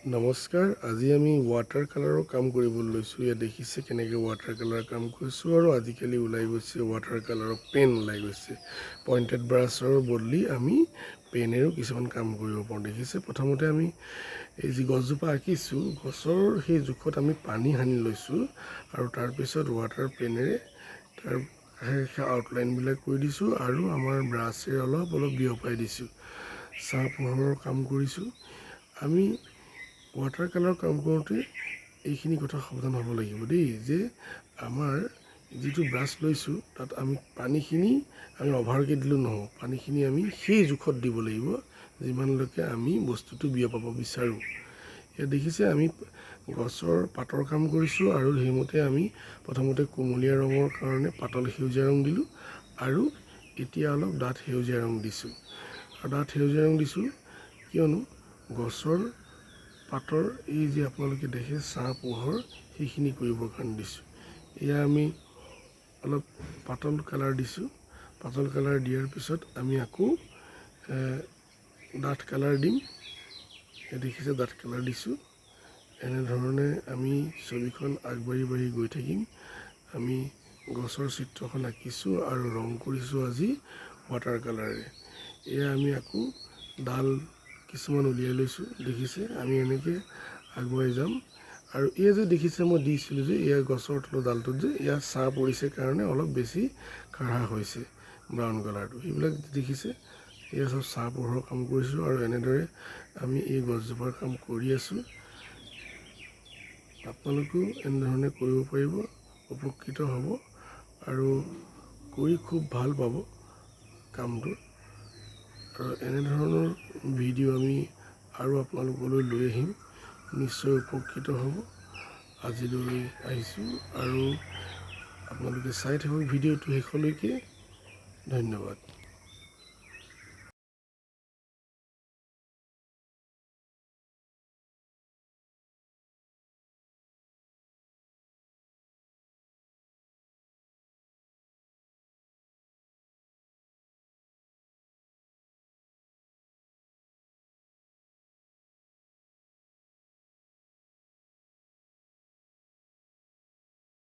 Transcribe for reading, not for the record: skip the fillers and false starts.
নমস্কাৰ। আজি আমি ৱাটাৰ কালাৰৰ কাম কৰিবলৈ লৈছোঁ। ইয়াত দেখিছে কেনেকৈ ৱাটাৰ কালাৰ কাম কৰিছোঁ আৰু আজিকালি ওলাই গৈছে ৱাটাৰ কালাৰৰ পেন ওলাই গৈছে। পইণ্টেড ব্ৰাছৰ বদলি আমি পেনেৰো কিছুমান কাম কৰিব পাৰোঁ। দেখিছে প্ৰথমতে আমি এই যি গছজোপা আঁকিছোঁ গছৰ সেই জোখত আমি পানী সানি লৈছোঁ আৰু তাৰপিছত ৱাটাৰ পেনেৰে তাৰ আউটলাইনবিলাক কৰি দিছোঁ আৰু আমাৰ ব্ৰাছেৰে অলপ বিয়পাই দিছোঁ। ছাঁ পোহৰৰ কাম কৰিছোঁ। আমি ৱাটাৰ কালাৰ কাম কৰোঁতে এইখিনি কথা সাৱধান হ'ব লাগিব দেই, যে আমাৰ যিটো ব্ৰাছ লৈছোঁ তাত আমি পানীখিনি আমি অভাৰকৈ দিলেও নহ'ব। পানীখিনি আমি সেই জোখত দিব লাগিব যিমানলৈকে আমি বস্তুটো বিয়পাব বিচাৰোঁ। ইয়াত দেখিছে আমি গছৰ পাতৰ কাম কৰিছোঁ আৰু সেইমতে আমি প্ৰথমতে কুমলীয়া ৰঙৰ কাৰণে পাতল সেউজীয়া ৰং দিলোঁ আৰু এতিয়া অলপ ডাঠ সেউজীয়া ৰং দিছোঁ। আৰু ডাঠ সেউজীয়া ৰং দিছোঁ কিয়নো গছৰ পাতৰ এই যে আপোনালোকে দেখে ছাঁ পোহৰ সেইখিনি কৰিবৰ কাৰণে দিছোঁ। এয়া আমি অলপ পাতল কালাৰ দিছোঁ। পাতল কালাৰ দিয়াৰ পিছত আমি আকৌ ডাঠ কালাৰ দিম। দেখিছে ডাঠ কালাৰ দিছোঁ। এনেধৰণে আমি ছবিখন আগবাঢ়ি গৈ থাকিম। আমি গছৰ চিত্ৰখন আঁকিছোঁ আৰু ৰং কৰিছোঁ আজি ৱাটাৰ কালাৰেৰে। এয়া আমি আকৌ ডাল কিছুমান উলিয়াই লৈছোঁ। দেখিছে আমি এনেকৈ আগুৱাই যাম আৰু এয়া যে দেখিছে মই দিছিলোঁ যে এয়া গছৰ তলৰ ডালটোত যে এয়া ছাঁ পৰিছে কাৰণে অলপ বেছি কাঢ়া হৈছে ব্ৰাউন কালাৰটো। সেইবিলাক দেখিছে এয়া চব ছাঁ পোহৰৰ কাম কৰিছোঁ আৰু এনেদৰে আমি এই গছজোপাৰ কাম কৰি আছোঁ। আপোনালোকেও এনেধৰণে কৰিব পাৰিব, উপকৃত হ'ব আৰু কৰি খুব ভাল পাব কামটো। আৰু এনেধৰণৰ ভিডিঅ' আমি আৰু আপোনালোকলৈ লৈ আহিম, নিশ্চয় উপকৃত হ'ব। আজিলৈ আহিছোঁ আৰু আপোনালোকে চাই থাকক ভিডিঅ'টো শেষলৈকে। ধন্যবাদ।